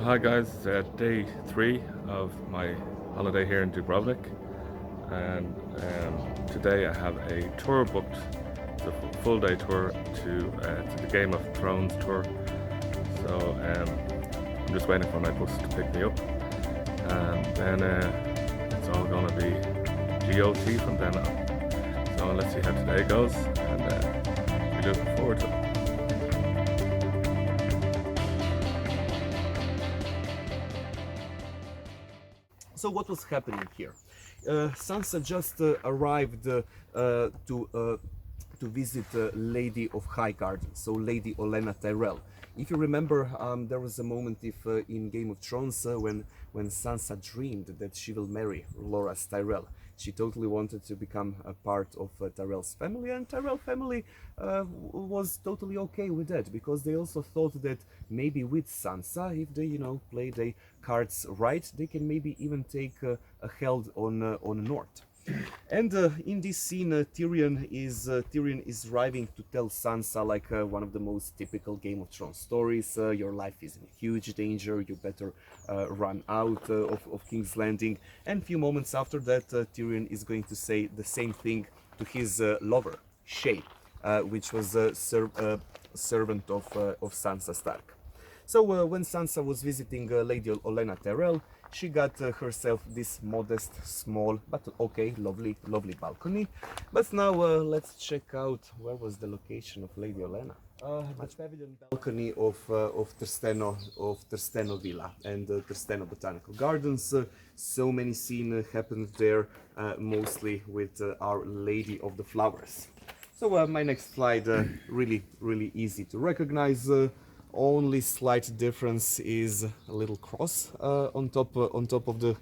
Hi guys, it's day 3 of my holiday here in Dubrovnik, and today I have a tour booked. It's a full day tour to the Game of Thrones tour. So I'm just waiting for my bus to pick me up, and then it's all gonna be GOT from then on. So let's see how today goes, and we're looking forward to it. So what was happening here? Sansa just arrived to visit Lady of High Garden, so Lady Olenna Tyrell. If you remember, there was a moment in Game of Thrones when Sansa dreamed that she will marry Loras Tyrell. She totally wanted to become a part of Tyrell's family, and Tyrell family was totally okay with that, because they also thought that maybe with Sansa, if they play their cards right, they can maybe even take a held on North. And in this scene, Tyrion is arriving to tell Sansa, like one of the most typical Game of Thrones stories. Your life is in huge danger. You better run out of King's Landing. And a few moments after that, Tyrion is going to say the same thing to his lover, Shae, which was a servant of Sansa Stark. So when Sansa was visiting Lady Olenna Tyrell, she got herself this modest, small, but okay, lovely balcony. But now let's check out where was the location of Lady Olenna. The pavilion balcony of Trsteno Villa and Trsteno Botanical Gardens. So many scenes happened there, mostly with Our Lady of the Flowers. So my next slide, really easy to recognize. Only slight difference is a little cross on top of the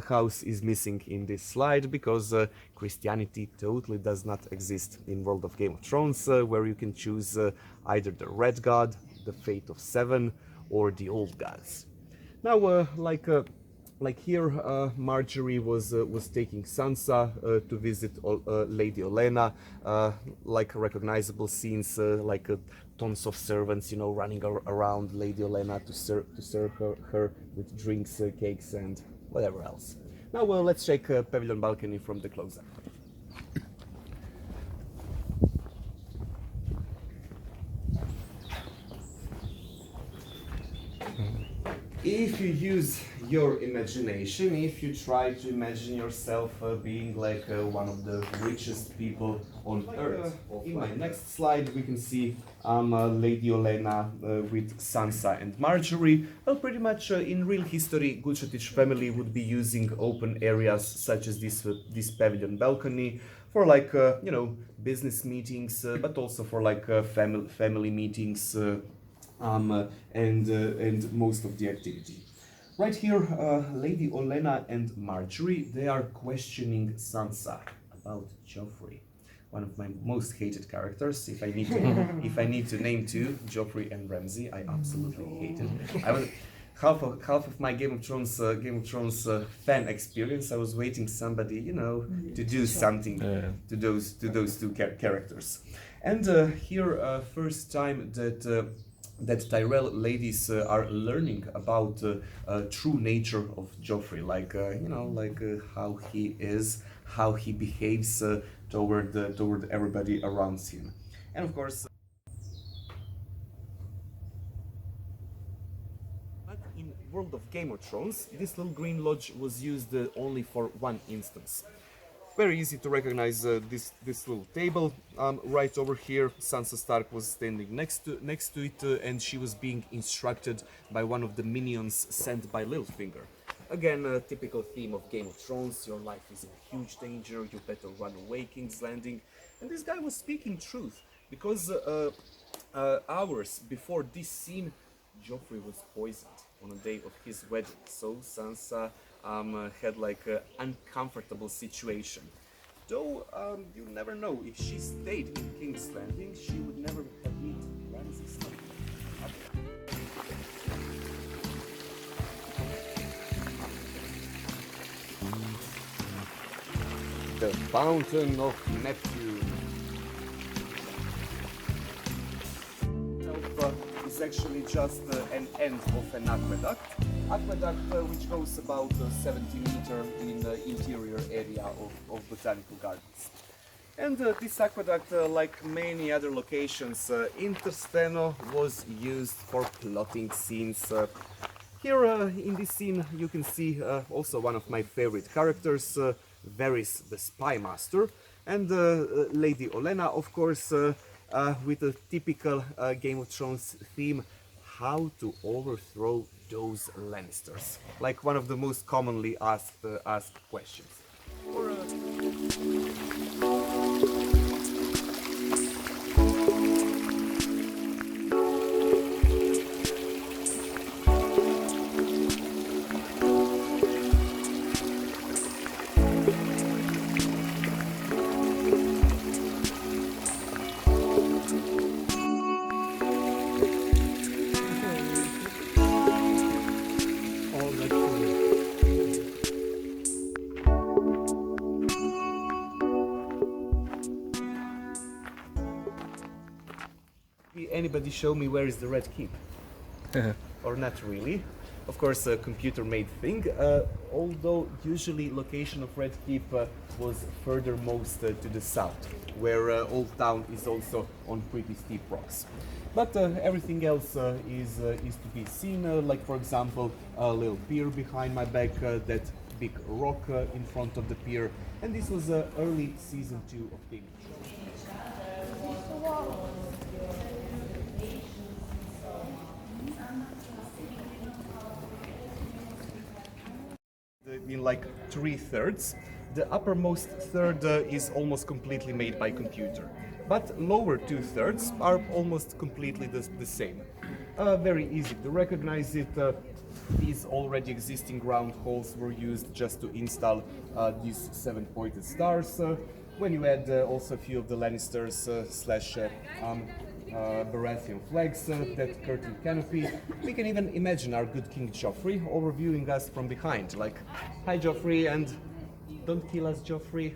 house is missing in this slide, because Christianity totally does not exist in world of Game of Thrones, where you can choose either the Red God, the Fate of Seven, or the Old Gods. Now, like here, Marjorie was taking Sansa to visit Lady Olenna, like recognizable scenes, like tons of servants, running around Lady Olenna to serve her with drinks, cakes, and whatever else. Now, let's check pavilion balcony from the close-up. If you use your imagination, if you try to imagine yourself being like one of the richest people on earth. In my next slide, we can see Lady Olenna with Sansa and Marjorie. Well, pretty much in real history, Gučetić family would be using open areas such as this pavilion balcony for like business meetings, but also for like family meetings. And most of the activity. Right here, Lady Olenna and Marjorie, they are questioning Sansa about Joffrey, one of my most hated characters. If I need to name two, Joffrey and Ramsay, I absolutely hate it. Half of my Game of Thrones fan experience, I was waiting somebody to do something to those two characters. And here, first time that Tyrell ladies are learning about true nature of Joffrey, like how he is, how he behaves toward everybody around him, and of course. But in world of Game of Thrones, this little green lodge was used only for one instance. Very easy to recognize this little table. Right over here, Sansa Stark was standing next to it, and she was being instructed by one of the minions sent by Littlefinger. Again, a typical theme of Game of Thrones. Your life is in huge danger. You better run away, King's Landing. And this guy was speaking truth, because hours before this scene, Joffrey was poisoned on the day of his wedding. So Sansa had like an uncomfortable situation. Though you never know, if she stayed in King's Landing, she would never have met Ramsay Stark. The Fountain of Neptune. Is is actually just an end of an aqueduct. Aqueduct which goes about 70 meters in the interior area of botanical gardens. And this aqueduct, like many other locations in Trsteno, was used for plotting scenes. Here in this scene you can see also one of my favorite characters, Varys the Spy Master, and Lady Olenna, of course, with a typical Game of Thrones theme, how to overthrow those Lannisters. Like one of the most commonly asked questions. Or, anybody show me where is the Red Keep? Or not really. Of course, a computer-made thing, although usually location of Red Keep was furthermost to the south, where Old Town is also on pretty steep rocks. But everything else is to be seen, like for example, a little pier behind my back, that big rock in front of the pier, and this was early season 2 of Game of Thrones. In like 3/3. The uppermost third is almost completely made by computer, but lower 2/3 are almost completely the same. Very easy to recognize it. These already existing round holes were used just to install these 7 pointed stars. When you add also a few of the Lannisters slash Baratheon flags, that curtain canopy, we can even imagine our good King Joffrey overviewing us from behind, like, "Hi Joffrey," and "Don't kill us, Joffrey."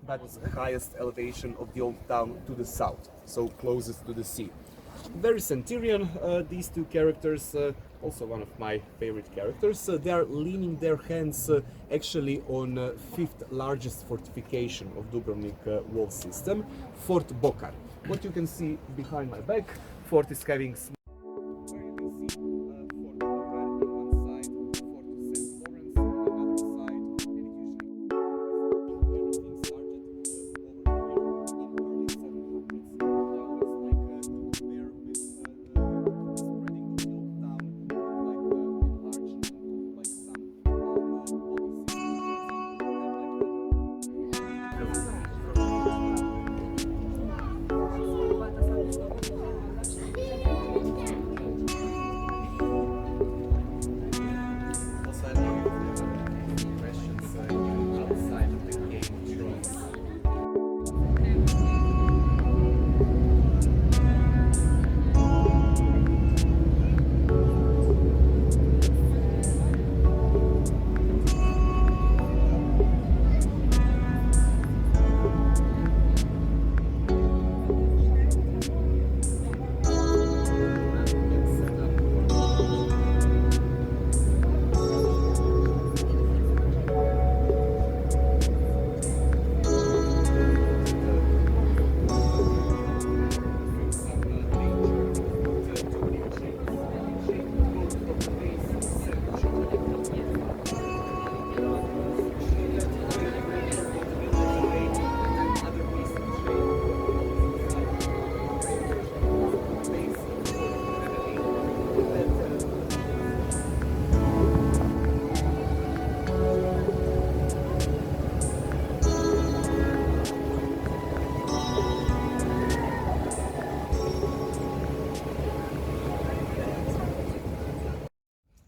That was the highest elevation of the Old Town to the south, so closest to the sea. Very Centurion, these two characters, also one of my favorite characters. They are leaning their hands actually on 5th largest fortification of Dubrovnik wall system, Fort Bokar. What you can see behind my back, fort is having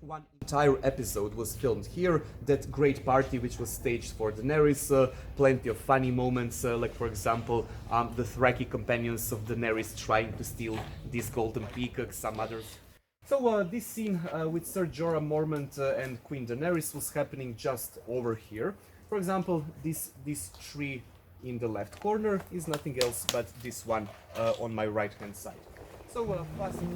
one entire episode was filmed here. That great party which was staged for Daenerys, plenty of funny moments, like for example the Thraki companions of Daenerys trying to steal this golden peacock, some others. So this scene with Ser Jorah Mormont and Queen Daenerys was happening just over here. For example, this tree in the left corner is nothing else but this one on my right hand side. So classic.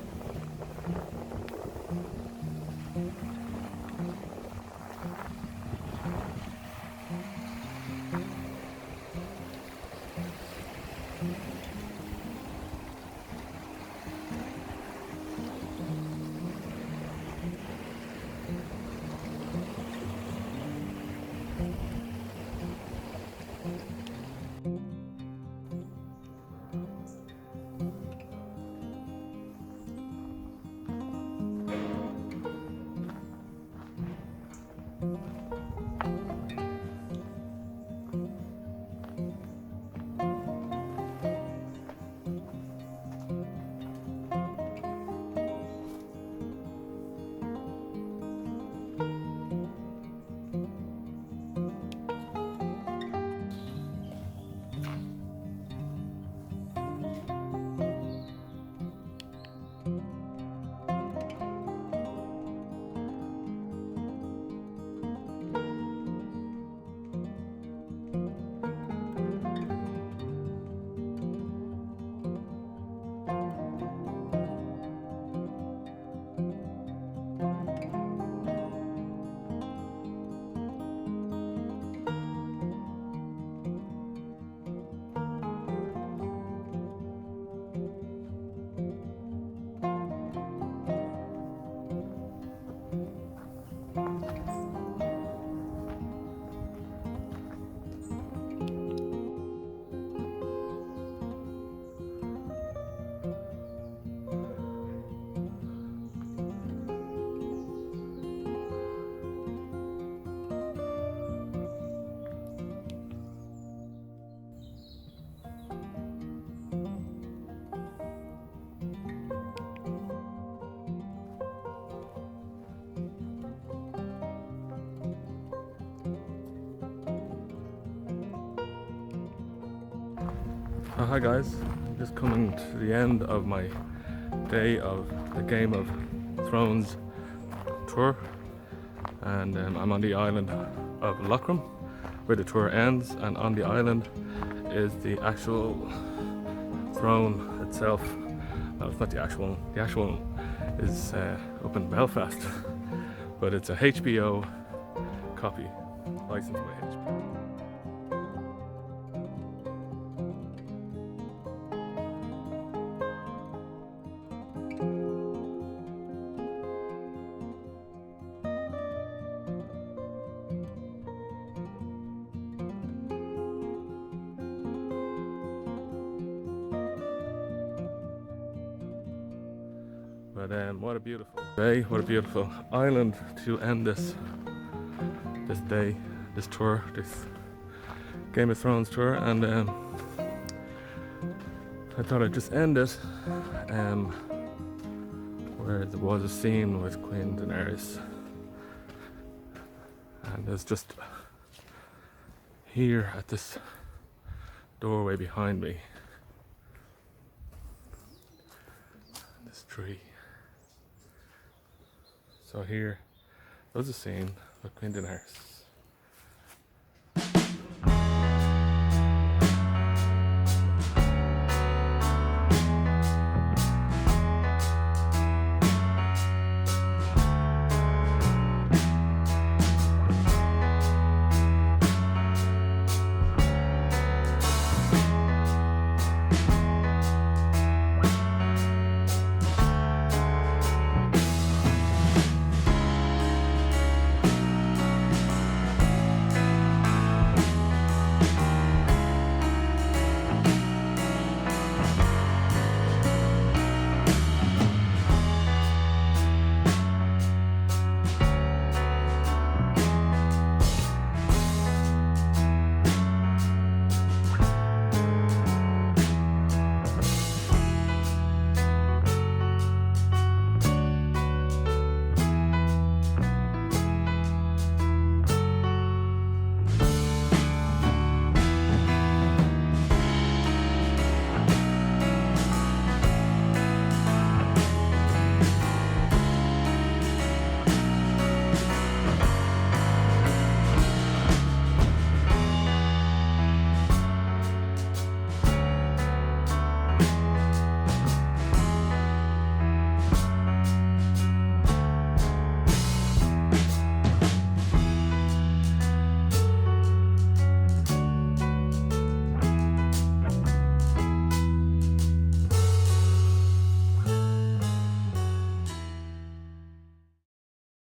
Hi guys, just coming to the end of my day of the Game of Thrones tour, and I'm on the island of Lokrum where the tour ends, and on the island is the actual throne itself. No, it's not the actual one. The actual one is up in Belfast, but it's a HBO copy, licensed by HBO. But what a beautiful day, what a beautiful island to end this day, this tour, this Game of Thrones tour. And I thought I'd just end it where there was a scene with Queen Daenerys, and there's just here at this doorway behind me this tree. So here was a scene with Queen Daenerys.